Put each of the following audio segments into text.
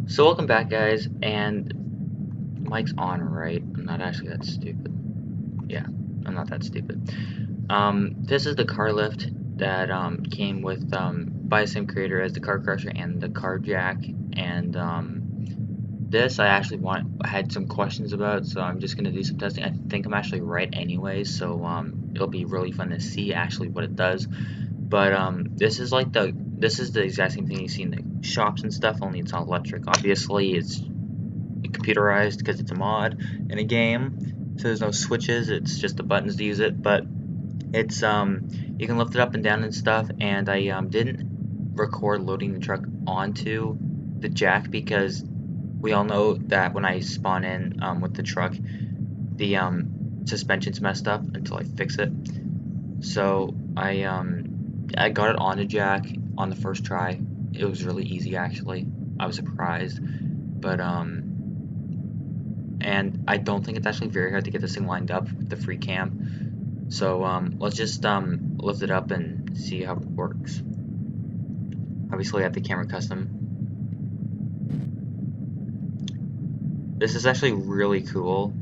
So welcome back, guys, and mic's on, right? I'm not actually that stupid. Yeah, I'm not that stupid. This is the car lift that came with by the same creator as the car crusher and the car jack, and this I actually had some questions about, so I'm just gonna do some testing. I think I'm actually right anyways, so it'll be really fun to see actually what it does. But this is the exact same thing you see in the shops and stuff, only it's not electric. Obviously, it's computerized because it's a mod in a game, so there's no switches. It's just the buttons to use it. But it's you can lift it up and down and stuff. And I didn't record loading the truck onto the jack because we all know that when I spawn in with the truck, the suspension's messed up until I fix it. So I got it on the jack on the first try. It was really easy actually. I was surprised, but and I don't think it's actually very hard to get this thing lined up with the free cam. So let's just lift it up and see how it works. Obviously, I have the camera custom. This is actually really cool.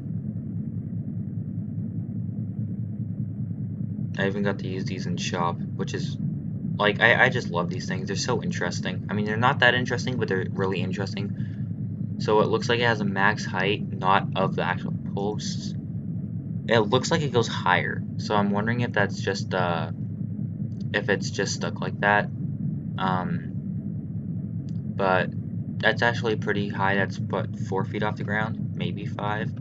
I even got to use these in shop, which is like I just love these things. They're so interesting. I mean, they're not that interesting, but they're really interesting. So it looks like it has a max height, not of the actual posts. It looks like it goes higher. So I'm wondering if that's just if it's just stuck like that. But that's actually pretty high. That's what, 4 feet off the ground, maybe 5.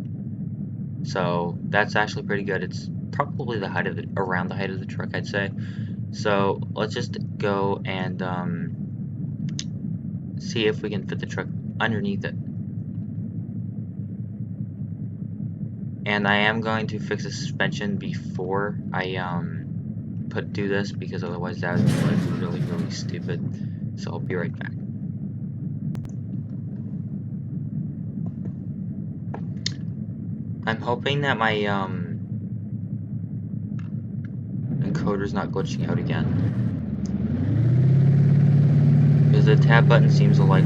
So that's actually pretty good. It's probably the height of around the height of the truck, I'd say. So let's just go and see if we can fit the truck underneath it. And I am going to fix the suspension before I do this, because otherwise that would be like really stupid. So I'll be right back. I'm hoping that my encoder's not glitching out again, because the tab button seems to like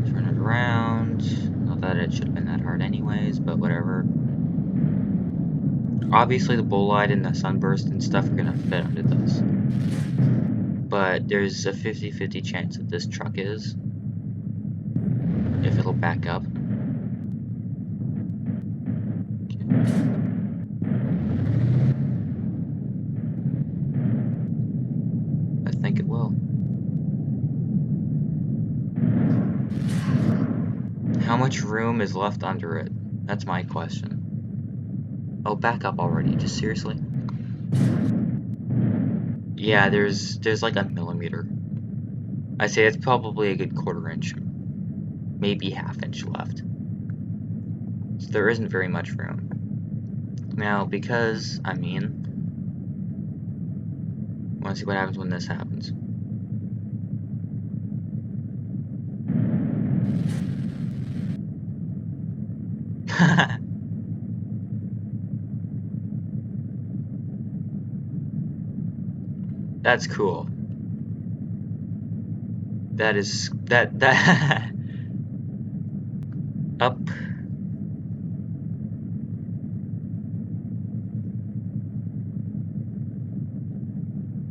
turn it around. Not that it should have been that hard anyways, but whatever. Obviously the bolide and the sunburst and stuff are gonna fit under this, but there's a 50-50 chance that this truck is, if it'll back up. I think it will. How much room is left under it? That's my question. Oh, back up already, just seriously? Yeah, there's like a millimeter. I'd say it's probably a good 1/4 inch, maybe 1/2 inch left. So there isn't very much room. Now, because, I mean, I want to see what happens when this happens. That's cool. That is, that up.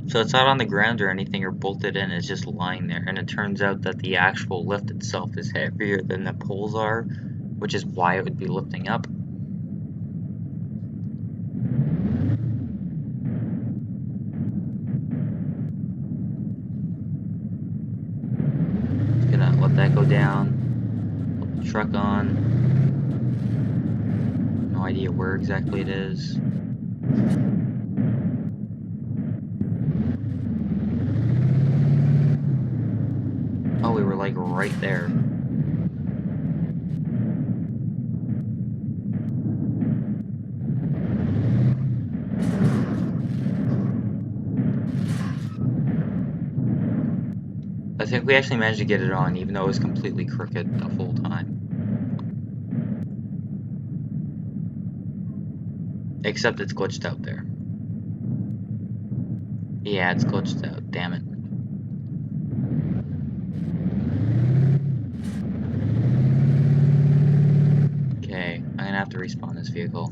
So it's not on the ground or anything or bolted in, it's just lying there. And it turns out that the actual lift itself is heavier than the poles are, which is why it would be lifting up. Just gonna let that go down, put the truck on. No idea where exactly it is. Oh, we were like right there. I think we actually managed to get it on, even though it was completely crooked the whole time. Except it's glitched out there. Yeah, it's glitched out, damn it. to respawn this vehicle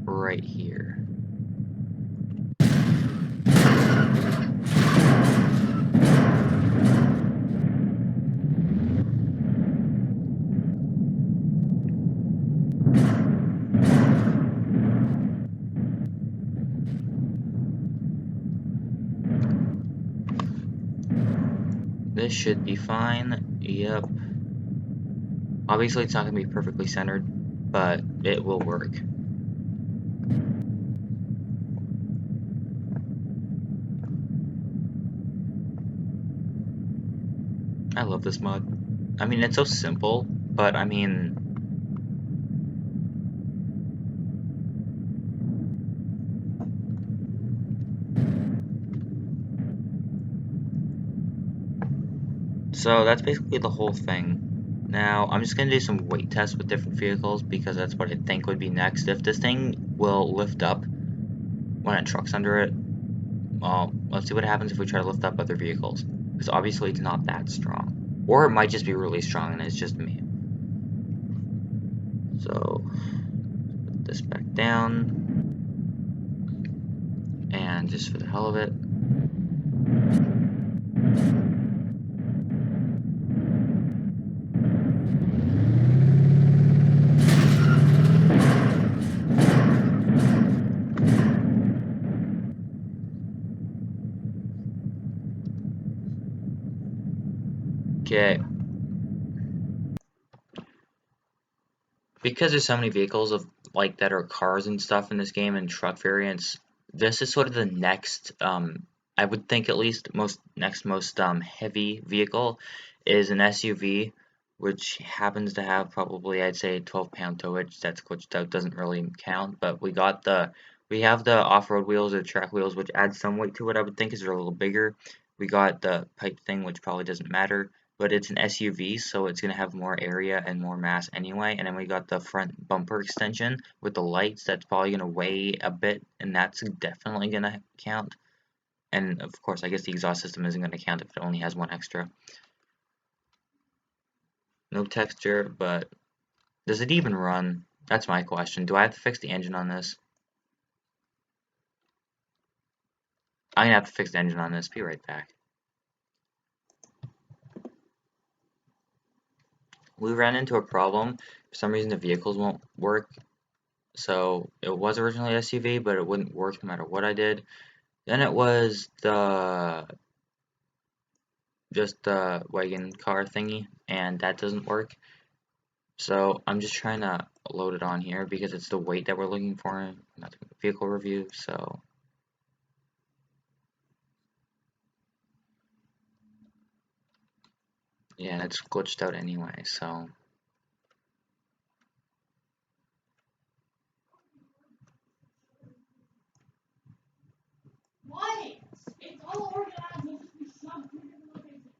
right here. This should be fine. Yep. Obviously, it's not going to be perfectly centered, but it will work. I love this mod. I mean, it's so simple, but I mean... So that's basically the whole thing. Now, I'm just going to do some weight tests with different vehicles because that's what I think would be next. If this thing will lift up when a truck's under it, well, let's see what happens if we try to lift up other vehicles. Because obviously it's not that strong. Or it might just be really strong and it's just me. So, put this back down. And just for the hell of it. Okay. Because there's so many vehicles of like that are cars and stuff in this game and truck variants, this is sort of the next I would think at least most heavy vehicle is an SUV, which happens to have probably I'd say 12-pound towage. That's glitched out, doesn't really count, but we have the off-road wheels or track wheels, which add some weight to it. I would think is a little bigger. We got the pipe thing, which probably doesn't matter, but it's an SUV, so it's going to have more area and more mass anyway. And then we got the front bumper extension with the lights. That's probably going to weigh a bit, and that's definitely going to count. And of course, I guess the exhaust system isn't going to count if it only has one extra. No texture, but does it even run? That's my question. Do I have to fix the engine on this? I'm going to have to fix the engine on this. Be right back. We ran into a problem. For some reason, the vehicles won't work. So it was originally SUV, but it wouldn't work no matter what I did. Then it was just the wagon car thingy, and that doesn't work. So I'm just trying to load it on here because it's the weight that we're looking for, not the vehicle review. So yeah, it's glitched out anyway. So Why? It's all organized. It'll just be shoved to different locations.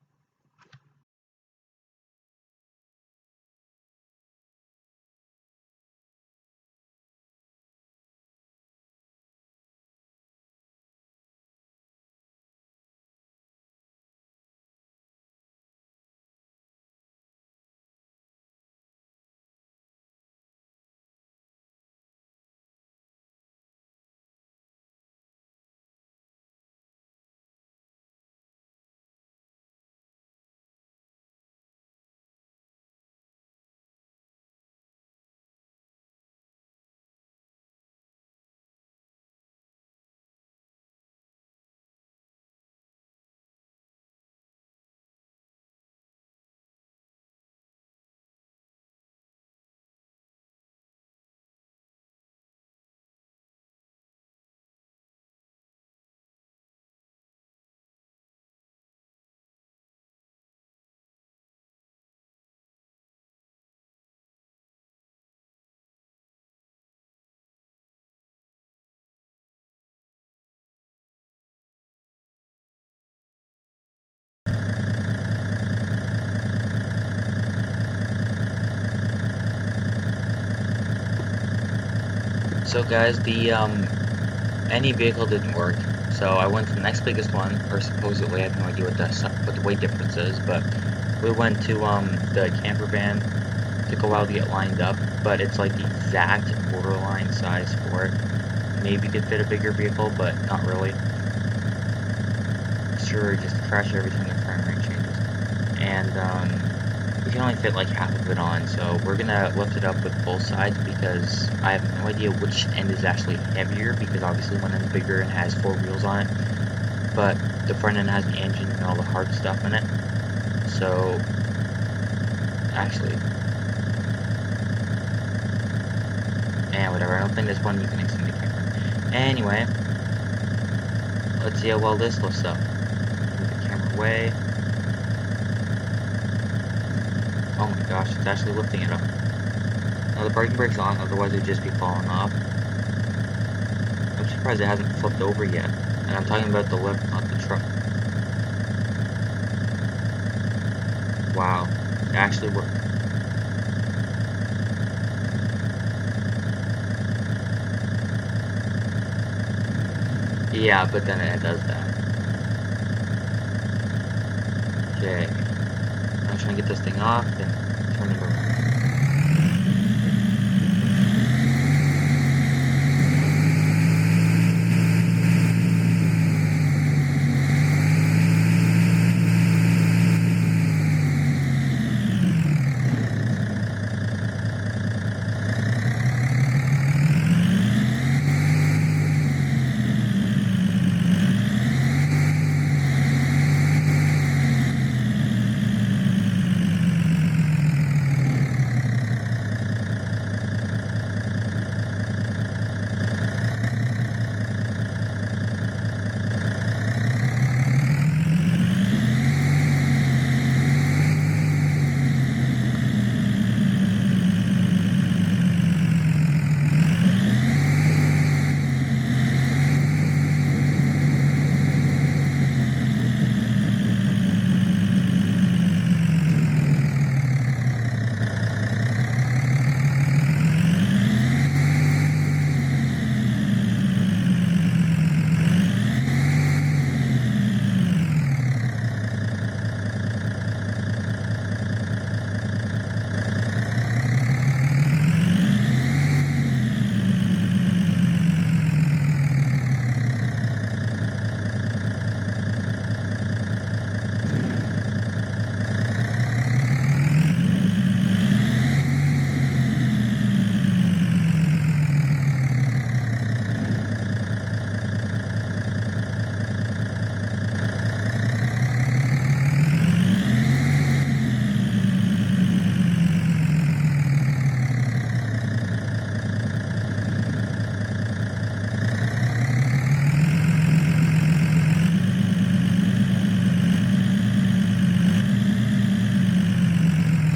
guys, the any vehicle didn't work. So I went to the next biggest one, or supposedly I have no idea what the weight difference is, but we went to the camper van to took a while to get lined up, but it's like the exact borderline size for it. Maybe could fit a bigger vehicle, but not really. Sure, just crash every time the frame rate changes. And we can only fit like half of it on, so we're gonna lift it up with both sides because I have no idea which end is actually heavier, because obviously one end's bigger and has 4 wheels on it, but the front end has the engine and all the hard stuff in it. So actually, whatever, I don't think this one you can extend the camera. Anyway, let's see how well this lifts up. Move the camera away. Oh my gosh, it's actually lifting it up. Now the parking brake's on, otherwise it would just be falling off. I'm surprised it hasn't flipped over yet. And I'm talking about the lift, not the truck. Wow, it actually worked. Yeah, but then it does that. Okay. I'm trying to get this thing off and turn it around.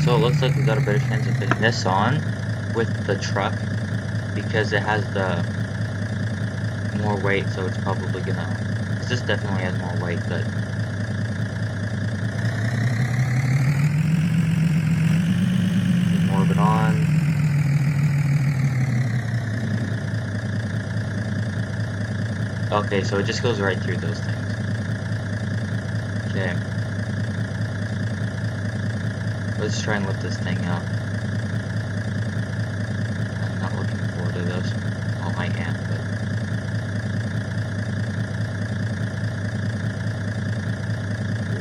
So it looks like we got a better chance of fitting this on with the truck because it has the more weight, so it's probably gonna, because this definitely has more weight, but get more of it on. Okay, so it just goes right through those things. Okay. Let's try and lift this thing up. I'm not looking forward to this. Well, I am, but...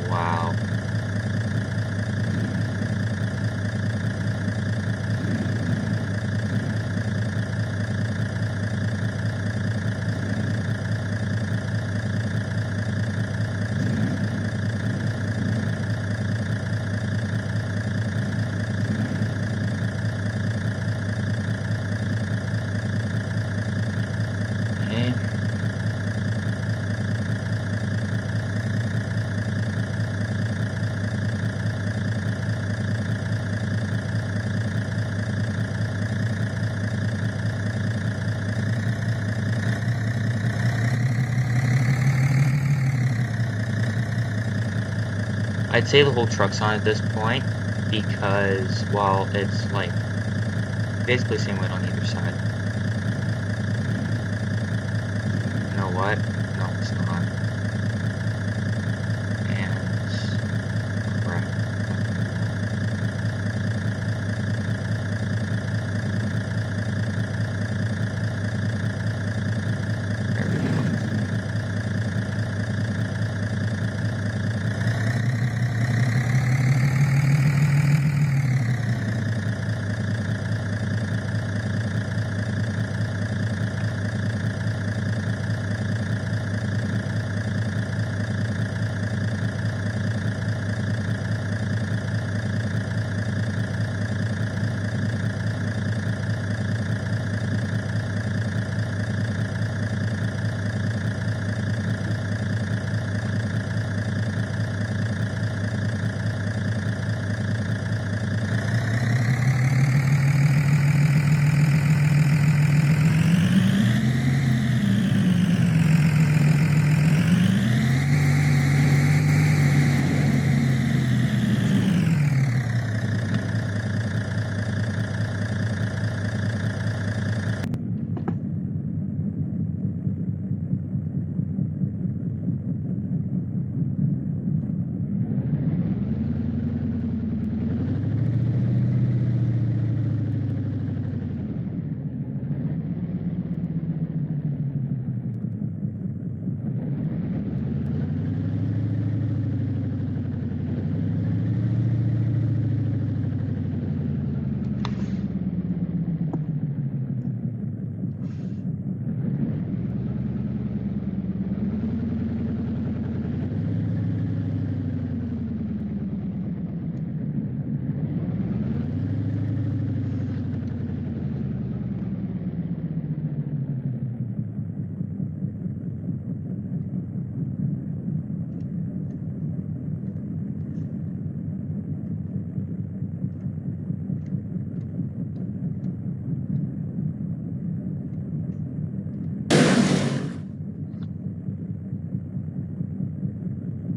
Wow. Okay. I'd say the whole truck's on at this point because, well, it's like basically same weight on either side. You know what? No, it's not. And crap.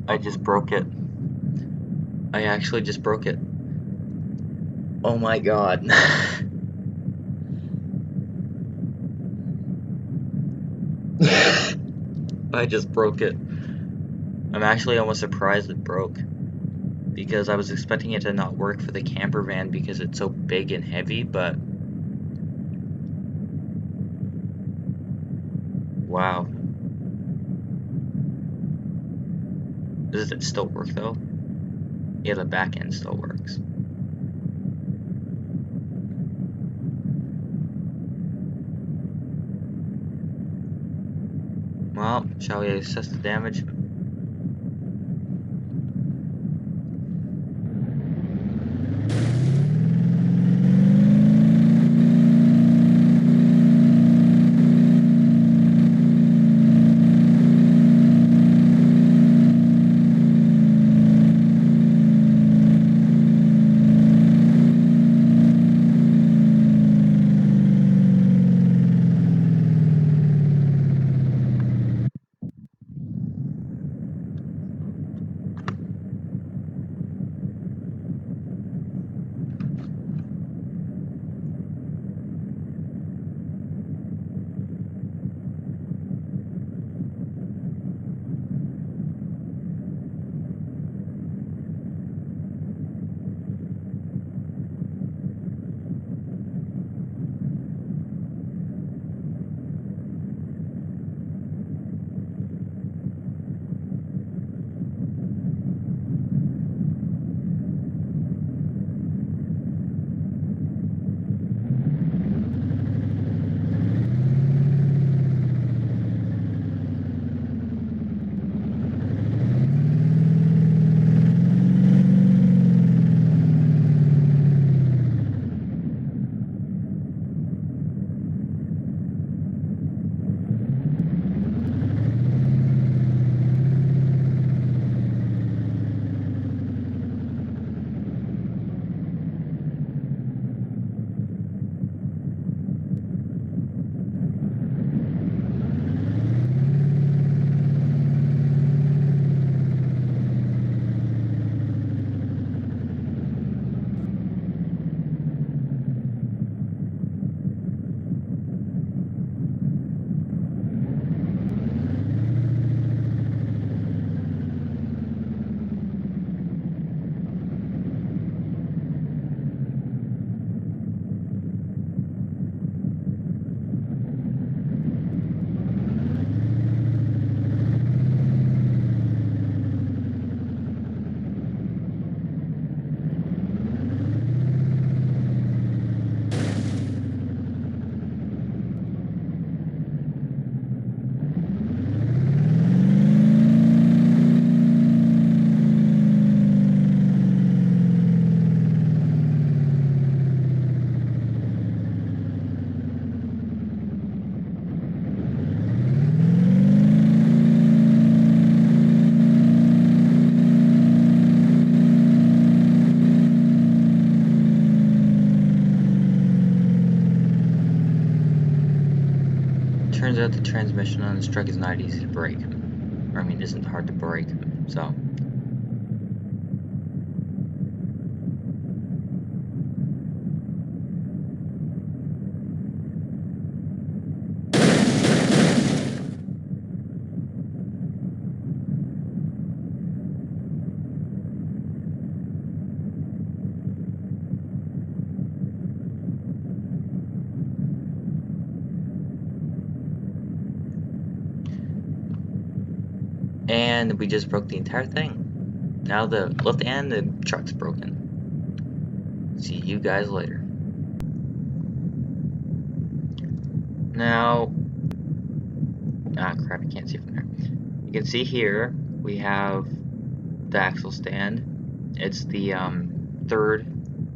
I just broke it. I actually just broke it. Oh my god. I just broke it. I'm actually almost surprised it broke. Because I was expecting it to not work for the camper van because it's so big and heavy, but wow. Does it still work though? Yeah, the back end still works. Well, shall we assess the damage? Turns out the transmission on this truck is not easy to break. Or, I mean, it isn't hard to break, so. And we just broke the entire thing. Now the lift and the truck's broken. See you guys later. Now, crap, you can't see from there. You can see here we have the axle stand. It's the third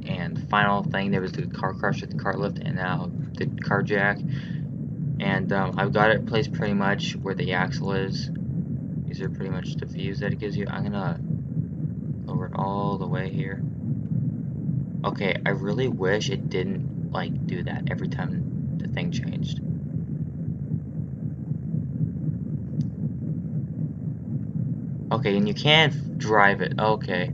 and final thing. There was the car crash with the car lift, and now the car jack. And I've got it placed pretty much where the axle is. These are pretty much the views that it gives you. I'm gonna lower it all the way here. Okay, I really wish it didn't like do that every time the thing changed. Okay, and you can't drive it. Okay.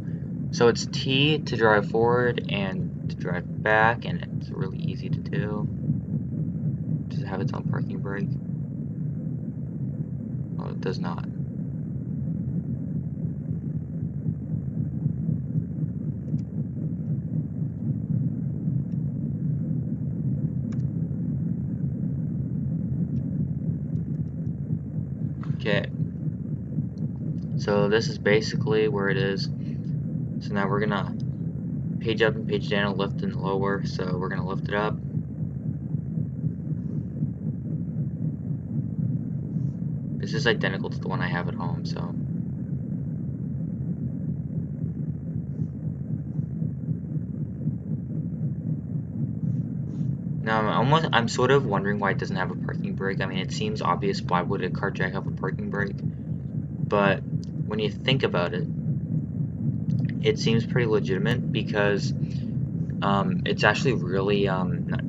So it's T to drive forward and to drive back, and it's really easy to do. Does it have its own parking brake? Oh, it does not. Okay. So this is basically where it is. So now we're gonna page up and page down, lift and lower. So we're gonna lift it up. This is identical to the one I have at home, so. Now I'm sort of wondering why it doesn't have a parking brake. I mean, it seems obvious, why would a car jack have a parking brake? But when you think about it, it seems pretty legitimate because it's actually really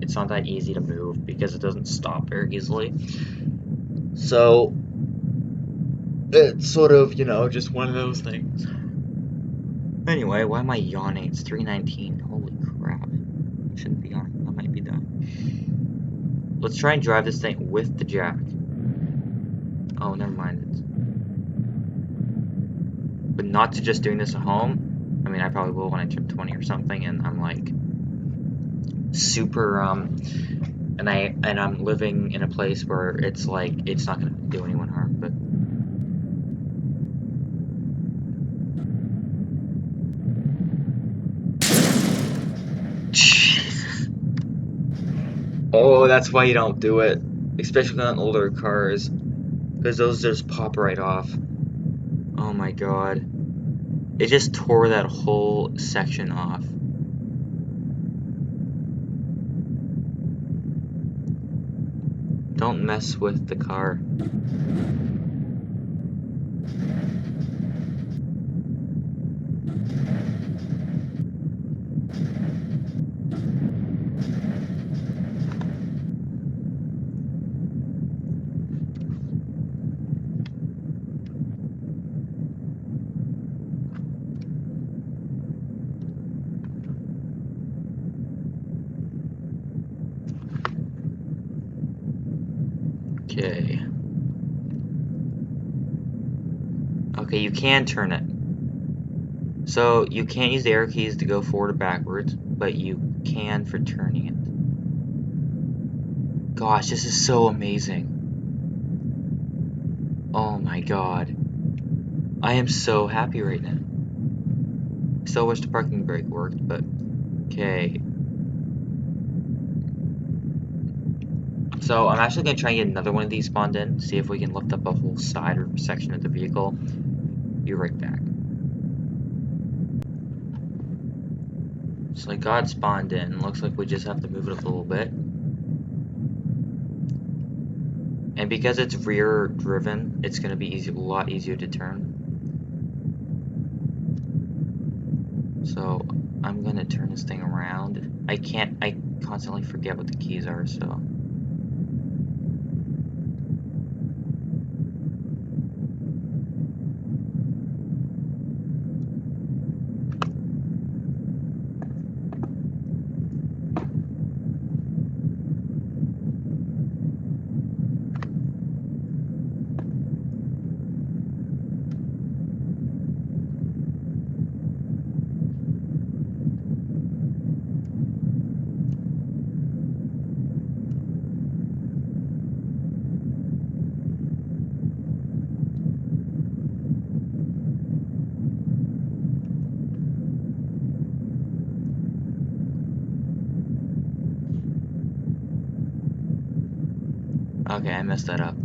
it's not that easy to move because it doesn't stop very easily. So it's sort of, just one of those things. Anyway, why am I yawning? It's 3:19. Holy crap. I shouldn't be yawning. I might be done. Let's try and drive this thing with the jack. Oh, never mind. But not to just doing this at home. I mean, I probably will when I turn 20 or something, and I'm like super and I'm living in a place where it's like it's not gonna do anyone harm. But Jesus. Oh, that's why you don't do it, especially on older cars, because those just pop right off. Oh my god, it just tore that whole section off. Don't mess with the car. Okay. Okay, you can turn it. So you can't use the arrow keys to go forward or backwards, but you can for turning it. Gosh, this is so amazing. Oh my god. I am so happy right now. I still wish the parking brake worked, but okay. So I'm actually going to try and get another one of these spawned in, see if we can lift up a whole side or section of the vehicle. Be right back. So I got spawned in. Looks like we just have to move it a little bit. And because it's rear driven, it's going to be a lot easier to turn. So I'm going to turn this thing around. I constantly forget what the keys are, so. Okay, I messed that up.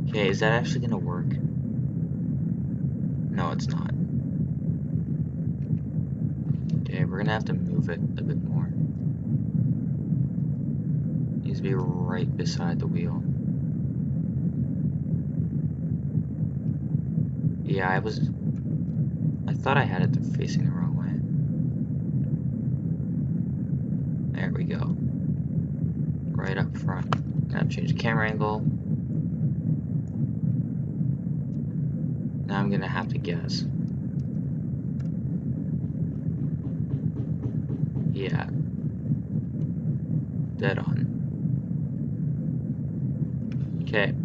Okay, is that actually gonna work? No, it's not. Okay, we're gonna have to move it a bit more. needs to be right beside the wheel. Yeah, I thought I had it facing the wrong way. There we go. Right up front. Now I've changed the camera angle. Now I'm gonna have to guess. Yeah. Dead on. Okay.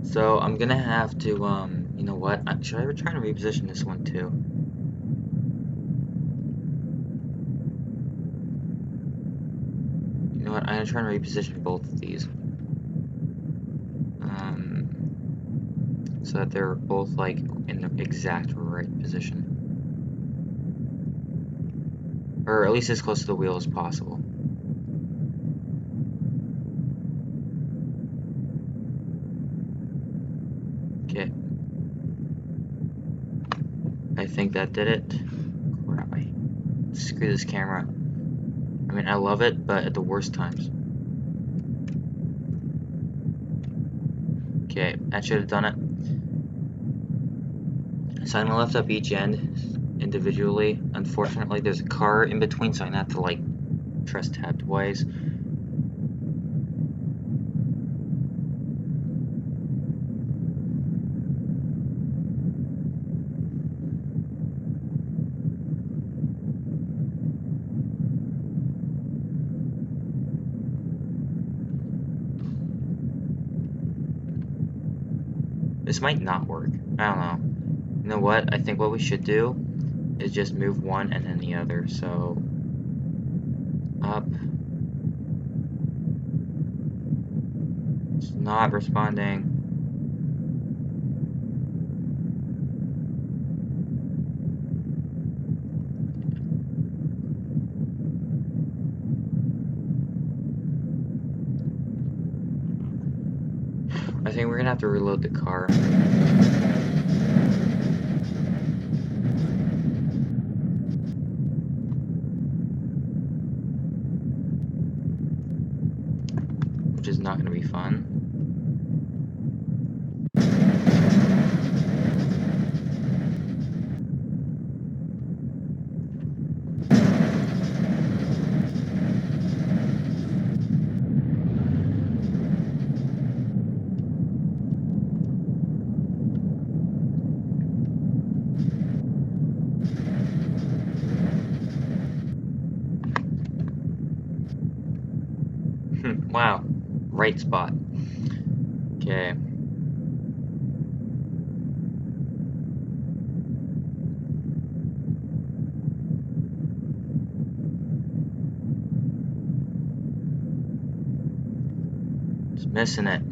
So I'm gonna have to, you know what? Should I try to reposition this one too? You know what? I'm gonna try and reposition both of these. So that they're both like in the exact right position. Or at least as close to the wheel as possible. Okay. I think that did it. Crap, screw this camera. I mean, I love it, but at the worst times. Okay, that should have done it. So I'm gonna lift up each end individually. Unfortunately, there's a car in between, so I'm gonna have to like press tab twice. This might not work. I don't know. You know what? I think what we should do is just move one and then the other. So up. It's not responding. I think we're gonna have to reload the car. Which is not gonna be fun. Wow. Right spot. Okay. Just missing it.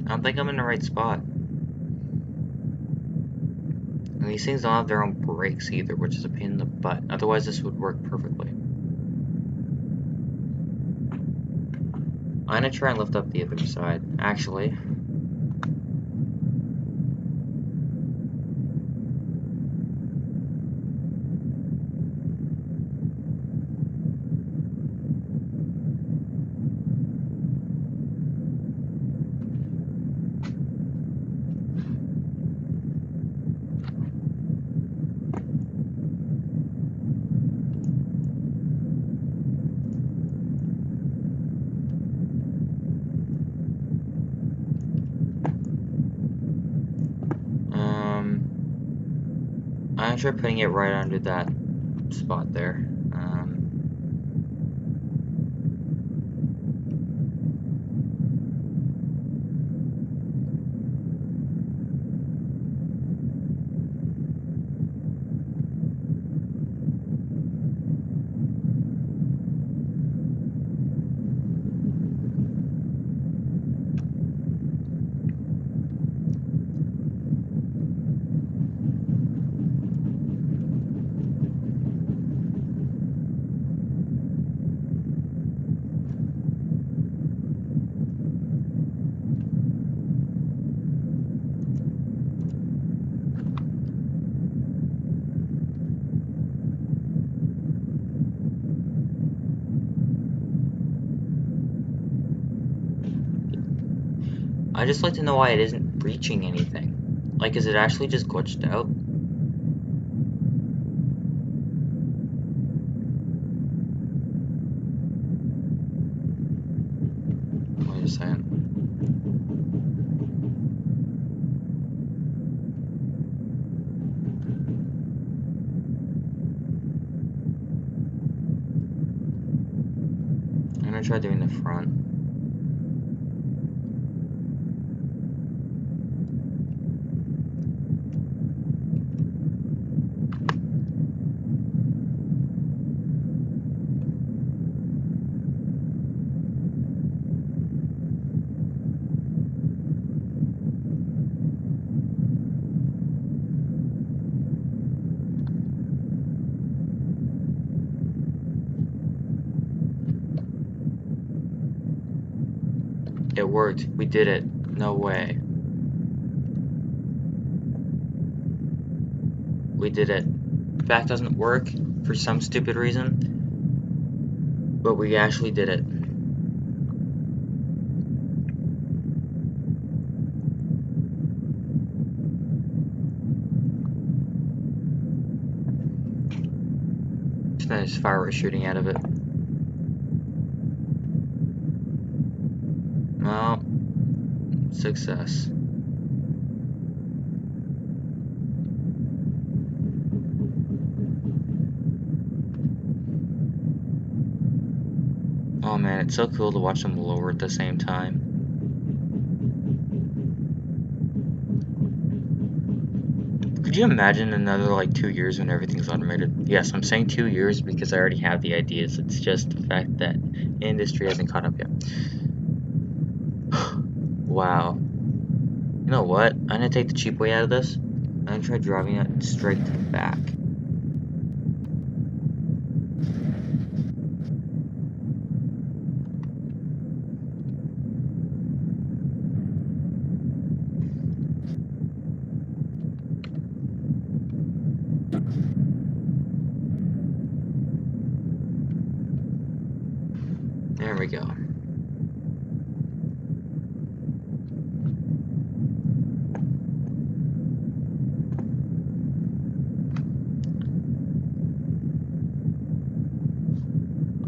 I don't think I'm in the right spot. And these things don't have their own brakes either, which is a pain in the butt. Otherwise, this would work perfectly. I'm gonna try and lift up the other side, actually. I'm gonna try putting it right under that spot there. I just like to know why it isn't reaching anything. Like, is it actually just glitched out? Wait a second. I'm gonna try doing the front. It worked. We did it. No way. We did it. Back doesn't work for some stupid reason, but we actually did it. There's fireworks shooting out of it. Well, success. Oh man, it's so cool to watch them lower at the same time. Could you imagine another like 2 years when everything's automated? Yes, I'm saying 2 years because I already have the ideas. It's just the fact that industry hasn't caught up yet. Wow. You know what? I'm gonna take the cheap way out of this. I'm gonna try driving it straight to the back. There we go.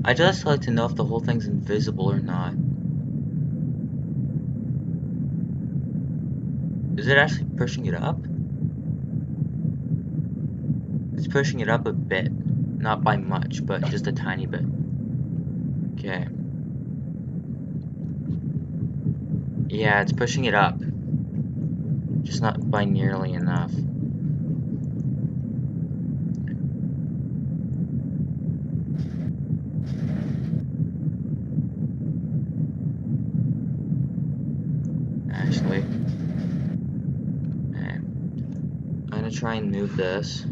I just like to know if the whole thing's invisible or not. Is it actually pushing it up? It's pushing it up a bit. Not by much, but just a tiny bit. Okay. Yeah, it's pushing it up. Just not by nearly enough. Actually. Okay. I'm gonna try and move this.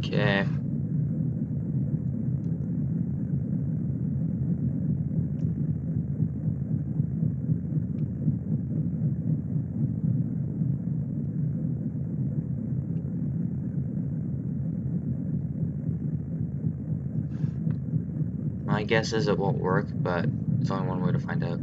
Okay. My guess is it won't work, but there's only one way to find out.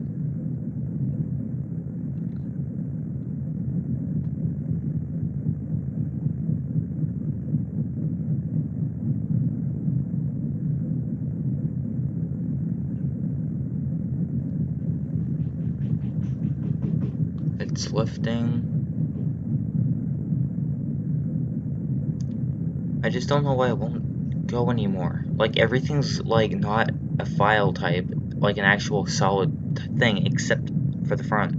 It's lifting. I just don't know why it won't go anymore. Like, everything's, like, not a file type, like an actual solid thing, except for the front.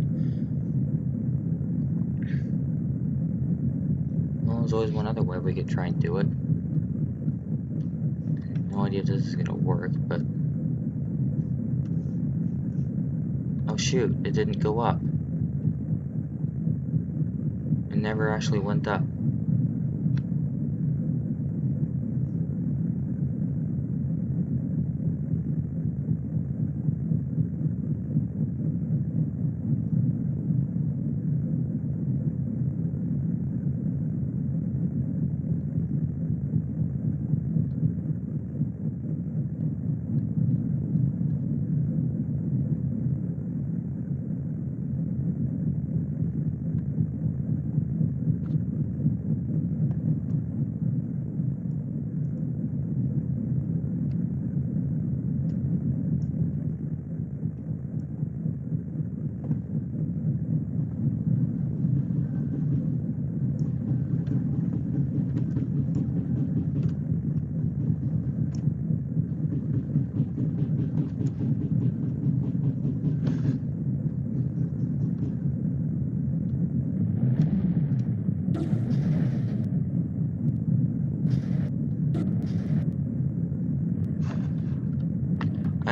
there's always one other way we could try and do it. No idea if this is gonna work, but... Oh shoot, it didn't go up. It never actually went up.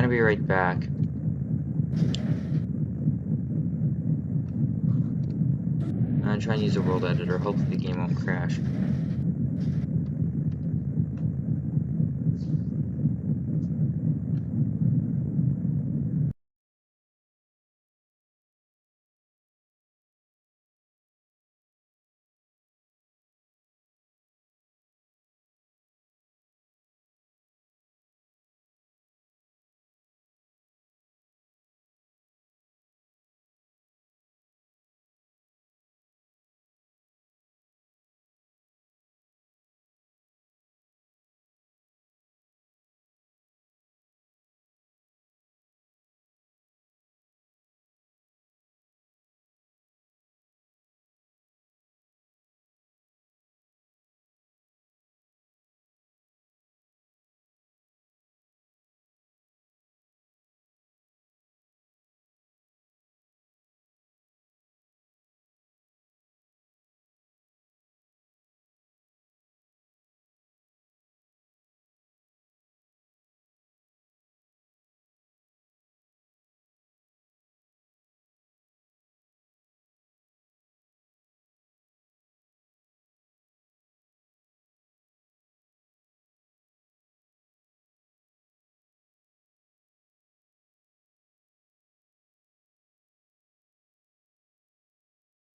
I'm gonna be right back. I'm gonna try and use the world editor. Hopefully the game won't crash.